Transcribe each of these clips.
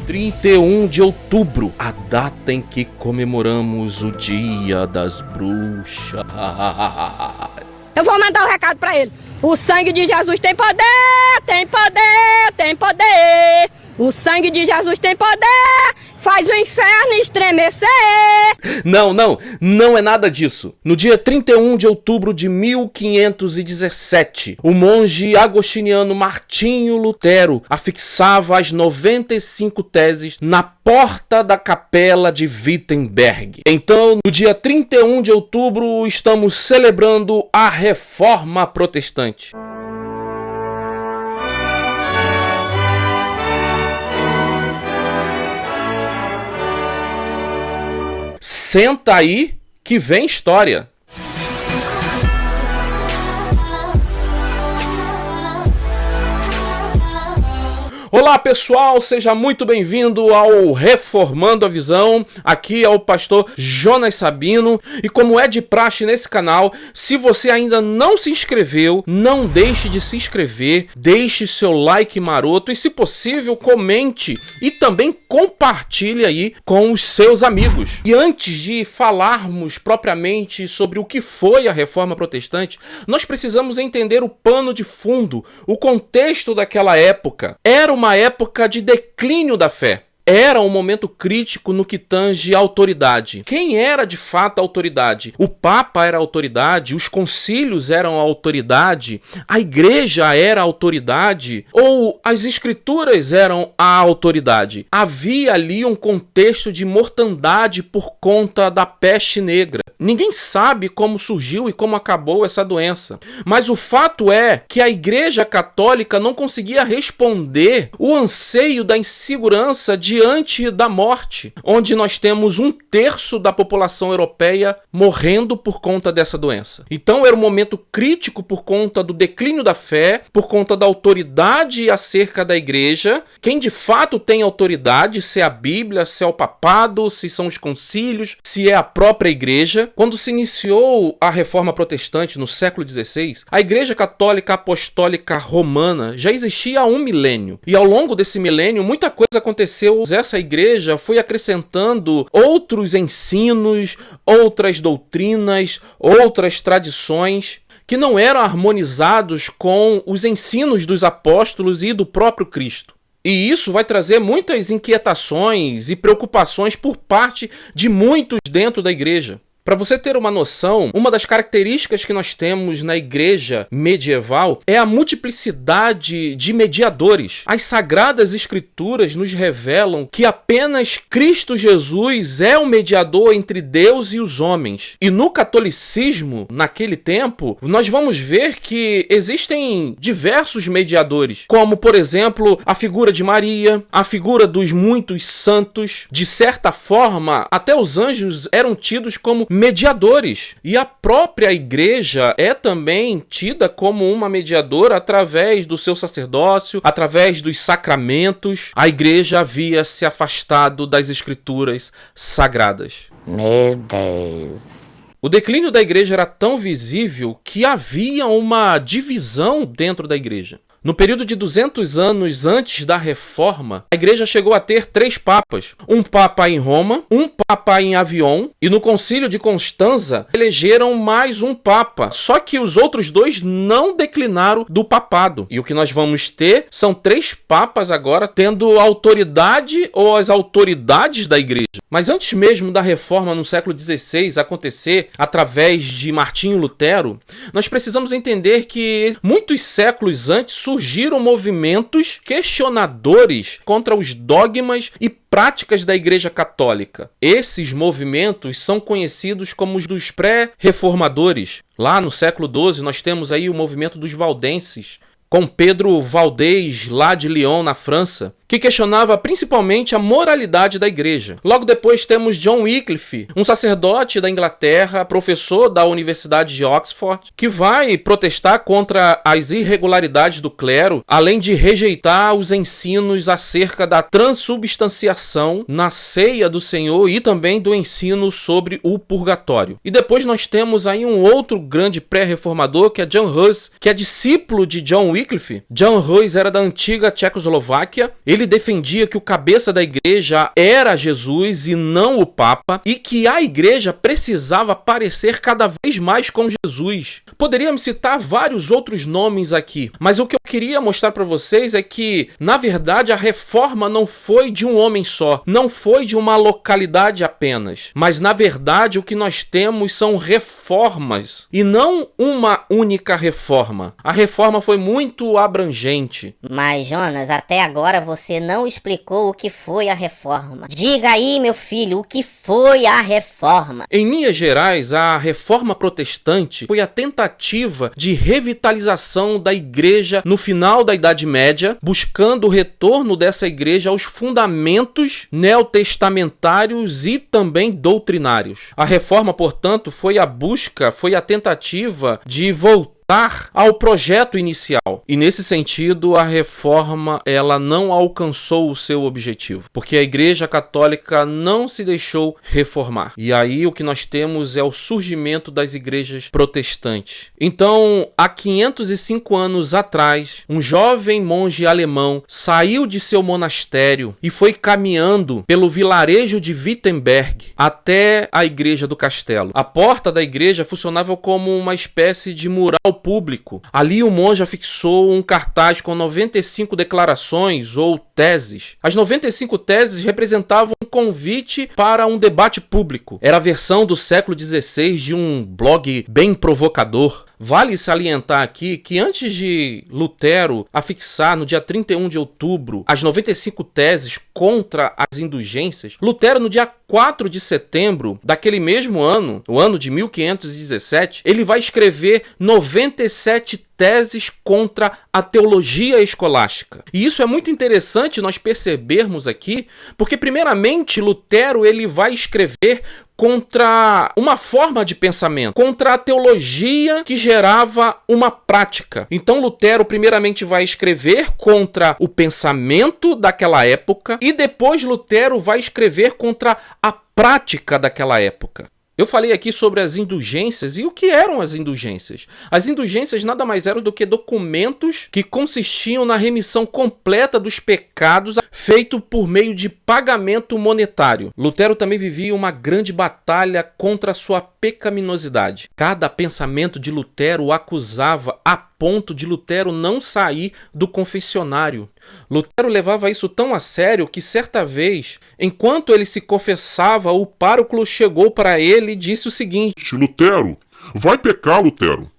31 de outubro, a data em que comemoramos o Dia das Bruxas. Eu vou mandar um recado pra ele. O sangue de Jesus tem poder, tem poder, tem poder. O sangue de Jesus tem poder, faz o inferno estremecer. Não é nada disso. No dia 31 de outubro de 1517, o monge agostiniano Martinho Lutero afixava as 95 teses na porta da capela de Wittenberg. Então, no dia 31 de outubro, estamos celebrando a Reforma Protestante. Senta aí que vem história. Olá pessoal, seja muito bem-vindo ao Reformando a Visão. Aqui é o pastor Jonas Sabino e como é de praxe nesse canal, se você ainda não se inscreveu, não deixe de se inscrever, deixe seu like maroto e se possível comente e também compartilhe aí com os seus amigos. E antes de falarmos propriamente sobre o que foi a Reforma Protestante, nós precisamos entender o pano de fundo, o contexto daquela época. Era uma época de declínio da fé. Era um momento crítico no que tange à autoridade. Quem era de fato a autoridade? O Papa era a autoridade? Os concílios eram a autoridade? A igreja era a autoridade? Ou as escrituras eram a autoridade? Havia ali um contexto de mortandade por conta da peste negra. Ninguém sabe como surgiu e como acabou essa doença. Mas o fato é que a Igreja Católica não conseguia responder o anseio da insegurança diante da morte, onde nós temos 1/3 da população europeia morrendo por conta dessa doença. Então era um momento crítico por conta do declínio da fé, por conta da autoridade acerca da Igreja. Quem de fato tem autoridade, se é a Bíblia, se é o papado, se são os concílios, se é a própria Igreja. Quando se iniciou a Reforma Protestante no século XVI, a Igreja Católica Apostólica Romana já existia há 1 milênio. E ao longo desse milênio, muita coisa aconteceu. Essa igreja foi acrescentando outros ensinos, outras doutrinas, outras tradições que não eram harmonizados com os ensinos dos apóstolos e do próprio Cristo. E isso vai trazer muitas inquietações e preocupações por parte de muitos dentro da igreja. Para você ter uma noção, uma das características que nós temos na igreja medieval é a multiplicidade de mediadores. As Sagradas Escrituras nos revelam que apenas Cristo Jesus é o mediador entre Deus e os homens. E no catolicismo, naquele tempo, nós vamos ver que existem diversos mediadores, como, por exemplo, a figura de Maria, a figura dos muitos santos. De certa forma, até os anjos eram tidos como mediadores. E a própria igreja é também tida como uma mediadora através do seu sacerdócio, através dos sacramentos. A igreja havia se afastado das escrituras sagradas. Meu Deus. O declínio da igreja era tão visível que havia uma divisão dentro da igreja. No período de 200 anos antes da Reforma, a igreja chegou a ter 3 papas. Um papa em Roma, um papa em Avion e no concílio de Constanza elegeram mais um papa. Só que os outros 2 não declinaram do papado. E o que nós vamos ter são 3 papas agora tendo autoridade ou as autoridades da igreja. Mas antes mesmo da Reforma no século XVI acontecer através de Martinho Lutero, nós precisamos entender que muitos séculos antes surgiram movimentos questionadores contra os dogmas e práticas da Igreja Católica. Esses movimentos são conhecidos como os dos pré-reformadores. Lá no século XII nós temos aí o movimento dos valdenses, com Pedro Valdez, lá de Lyon, na França, que questionava principalmente a moralidade da igreja. Logo depois temos John Wycliffe, um sacerdote da Inglaterra, professor da Universidade de Oxford, que vai protestar contra as irregularidades do clero, além de rejeitar os ensinos acerca da transubstanciação na ceia do Senhor e também do ensino sobre o purgatório. E depois nós temos aí um outro grande pré-reformador, que é Jan Hus, que é discípulo de John Wycliffe. Jan Hus era da antiga Tchecoslováquia. Ele defendia que o cabeça da igreja era Jesus e não o Papa, e que a igreja precisava parecer cada vez mais com Jesus. Poderíamos citar vários outros nomes aqui, mas o que eu queria mostrar para vocês é que, na verdade, a reforma não foi de um homem só, não foi de uma localidade apenas, mas, na verdade, o que nós temos são reformas, e não uma única reforma. A reforma foi muito abrangente. Mas, Jonas, até agora você não explicou o que foi a reforma. Diga aí, meu filho, o que foi a reforma? Em linhas gerais, a reforma protestante foi a tentativa de revitalização da igreja no final da Idade Média, buscando o retorno dessa igreja aos fundamentos neotestamentários e também doutrinários. A reforma, portanto, foi a tentativa de voltar ao projeto inicial. E nesse sentido, a reforma ela não alcançou o seu objetivo, porque a Igreja Católica não se deixou reformar. E aí o que nós temos é o surgimento das igrejas protestantes. Então, há 505 anos atrás, um jovem monge alemão saiu de seu monastério e foi caminhando pelo vilarejo de Wittenberg até a igreja do castelo. A porta da igreja funcionava como uma espécie de mural público. Ali o monge afixou um cartaz com 95 declarações ou teses. As 95 teses representavam um convite para um debate público. Era a versão do século XVI de um blog bem provocador. Vale salientar aqui que antes de Lutero afixar no dia 31 de outubro as 95 teses contra as indulgências, Lutero no dia 4 de setembro daquele mesmo ano, o ano de 1517, ele vai escrever 97 teses contra a teologia escolástica. E isso é muito interessante nós percebermos aqui, porque primeiramente Lutero ele vai escrever contra uma forma de pensamento, contra a teologia que gerava uma prática. Então Lutero primeiramente vai escrever contra o pensamento daquela época e depois Lutero vai escrever contra a prática daquela época. Eu falei aqui sobre as indulgências, e o que eram as indulgências? As indulgências nada mais eram do que documentos que consistiam na remissão completa dos pecados feito por meio de pagamento monetário. Lutero também vivia uma grande batalha contra a sua pecaminosidade. Cada pensamento de Lutero o acusava a ponto de Lutero não sair do confessionário. Lutero levava isso tão a sério que certa vez, enquanto ele se confessava, o pároco chegou para ele e disse o seguinte: Lutero, vai pecar, Lutero.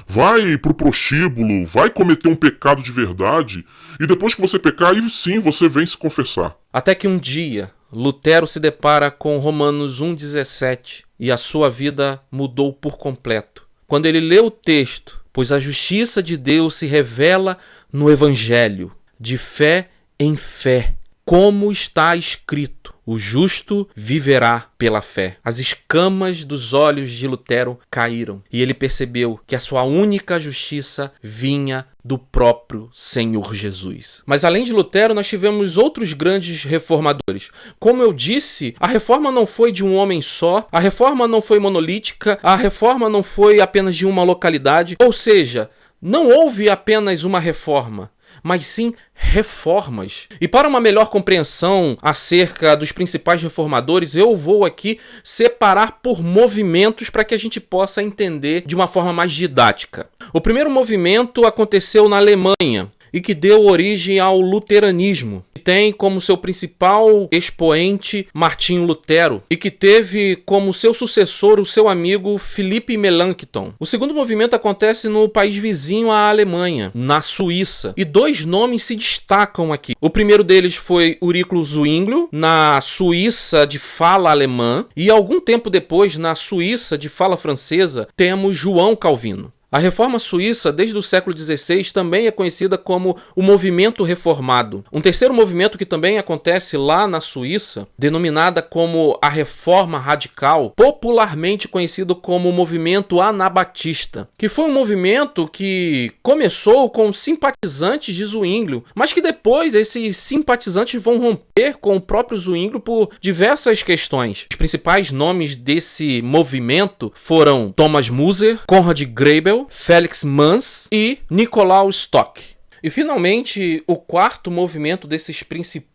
Vai pro prostíbulo, vai cometer um pecado de verdade, e depois que você pecar, aí sim você vem se confessar. Até que um dia, Lutero se depara com Romanos 1,17 e a sua vida mudou por completo. Quando ele lê o texto, pois a justiça de Deus se revela no Evangelho, de fé em fé, como está escrito, o justo viverá pela fé. As escamas dos olhos de Lutero caíram e ele percebeu que a sua única justiça vinha do próprio Senhor Jesus. Mas além de Lutero, nós tivemos outros grandes reformadores. Como eu disse, a reforma não foi de um homem só, a reforma não foi monolítica, a reforma não foi apenas de uma localidade, ou seja, não houve apenas uma reforma, mas sim reformas. E para uma melhor compreensão acerca dos principais reformadores, eu vou aqui separar por movimentos para que a gente possa entender de uma forma mais didática. O primeiro movimento aconteceu na Alemanha e que deu origem ao luteranismo, que tem como seu principal expoente Martinho Lutero e que teve como seu sucessor o seu amigo Philipp Melanchthon. O segundo movimento acontece no país vizinho à Alemanha, na Suíça, e dois nomes se destacam aqui. O primeiro deles foi Auriculo Zwinglio, na Suíça de fala alemã, e algum tempo depois, na Suíça de fala francesa, temos João Calvino. A reforma suíça, desde o século XVI, também é conhecida como o movimento reformado. Um terceiro movimento que também acontece lá na Suíça, denominada como a reforma radical, popularmente conhecido como o movimento anabatista, que foi um movimento que começou com simpatizantes de Zwinglio, mas que depois esses simpatizantes vão romper com o próprio Zwinglio por diversas questões. Os principais nomes desse movimento foram Thomas Müser, Konrad Grebel, Felix Manz e Nikolaus Stock. E finalmente, o quarto movimento desses principais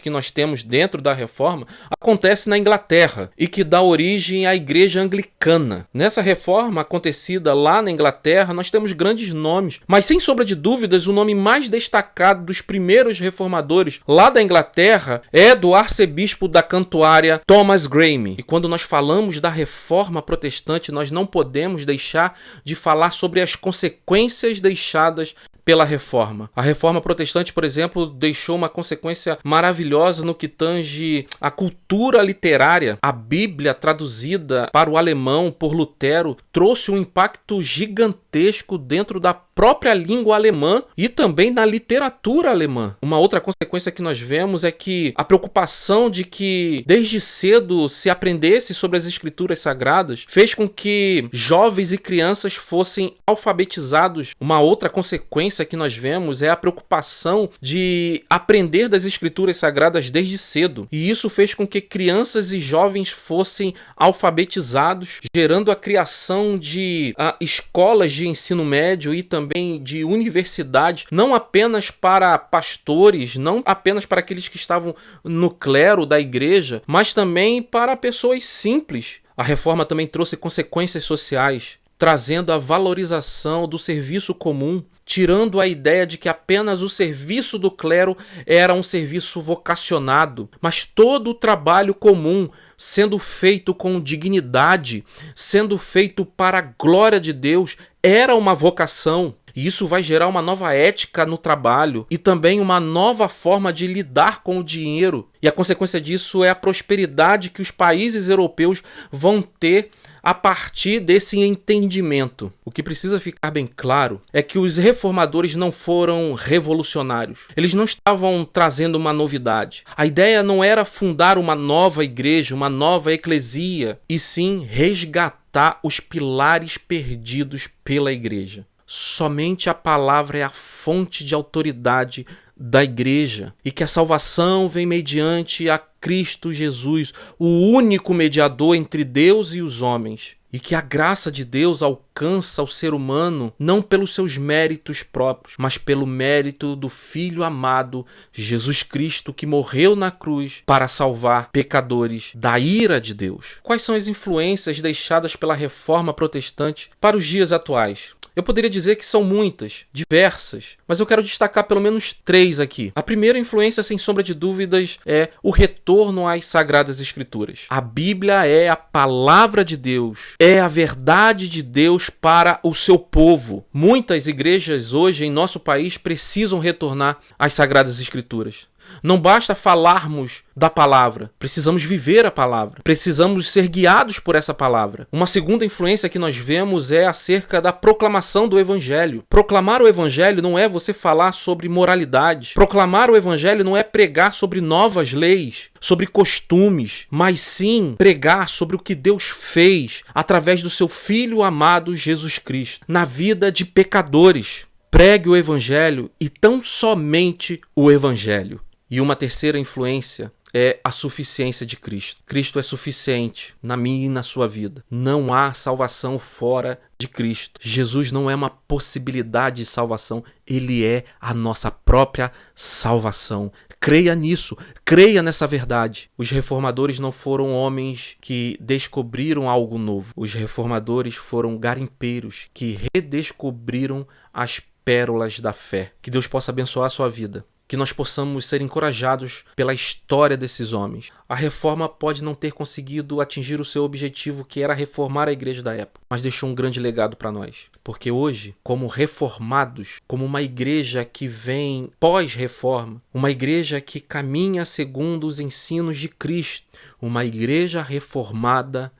que nós temos dentro da reforma acontece na Inglaterra e que dá origem à Igreja Anglicana. Nessa reforma acontecida lá na Inglaterra, nós temos grandes nomes, mas sem sombra de dúvidas, o nome mais destacado dos primeiros reformadores lá da Inglaterra é do arcebispo da Cantuária Thomas Graham. E quando nós falamos da reforma protestante, nós não podemos deixar de falar sobre as consequências deixadas pela reforma. A reforma protestante, por exemplo, deixou uma consequência maravilhosa no que tange a cultura literária. A Bíblia, traduzida para o alemão por Lutero, trouxe um impacto gigantesco dentro da própria língua alemã e também na literatura alemã. Uma outra consequência que nós vemos é que a preocupação de que desde cedo se aprendesse sobre as escrituras sagradas fez com que jovens e crianças fossem alfabetizados. Uma outra consequência que nós vemos é a preocupação de aprender das escrituras sagradas desde cedo. E isso fez com que crianças e jovens fossem alfabetizados, gerando a criação de escolas de ensino médio e também de universidades, não apenas para pastores, não apenas para aqueles que estavam no clero da igreja, mas também para pessoas simples. A reforma também trouxe consequências sociais, trazendo a valorização do serviço comum, tirando a ideia de que apenas o serviço do clero era um serviço vocacionado, mas todo o trabalho comum sendo feito com dignidade, sendo feito para a glória de Deus, era uma vocação. E isso vai gerar uma nova ética no trabalho e também uma nova forma de lidar com o dinheiro. E a consequência disso é a prosperidade que os países europeus vão ter a partir desse entendimento. O que precisa ficar bem claro é que os reformadores não foram revolucionários. Eles não estavam trazendo uma novidade. A ideia não era fundar uma nova igreja, uma nova eclesia, e sim resgatar os pilares perdidos pela igreja. Somente a palavra é a fonte de autoridade da igreja e que a salvação vem mediante a Cristo Jesus, o único mediador entre Deus e os homens, e que a graça de Deus alcança o ser humano não pelos seus méritos próprios, mas pelo mérito do Filho amado Jesus Cristo, que morreu na cruz para salvar pecadores da ira de Deus. Quais são as influências deixadas pela reforma protestante para os dias atuais? Eu poderia dizer que são muitas, diversas, mas eu quero destacar pelo menos 3 aqui. A primeira influência, sem sombra de dúvidas, é o retorno às Sagradas Escrituras. A Bíblia é a palavra de Deus, é a verdade de Deus para o seu povo. Muitas igrejas hoje em nosso país precisam retornar às Sagradas Escrituras. Não basta falarmos da palavra, precisamos viver a palavra, precisamos ser guiados por essa palavra. Uma segunda influência que nós vemos é acerca da proclamação do Evangelho. Proclamar o Evangelho não é você falar sobre moralidade. Proclamar o Evangelho não é pregar sobre novas leis, sobre costumes, mas sim pregar sobre o que Deus fez através do seu Filho amado Jesus Cristo, na vida de pecadores. Pregue o Evangelho e tão somente o Evangelho. E uma terceira influência é a suficiência de Cristo. Cristo é suficiente na minha e na sua vida. Não há salvação fora de Cristo. Jesus não é uma possibilidade de salvação, ele é a nossa própria salvação. Creia nisso, creia nessa verdade. Os reformadores não foram homens que descobriram algo novo. Os reformadores foram garimpeiros que redescobriram as pérolas da fé. Que Deus possa abençoar a sua vida. Que nós possamos ser encorajados pela história desses homens. A reforma pode não ter conseguido atingir o seu objetivo, que era reformar a igreja da época, mas deixou um grande legado para nós. Porque hoje, como reformados, como uma igreja que vem pós-reforma, uma igreja que caminha segundo os ensinos de Cristo, uma igreja reformada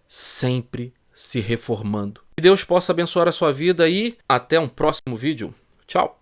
sempre se reformando. Que Deus possa abençoar a sua vida e até um próximo vídeo. Tchau!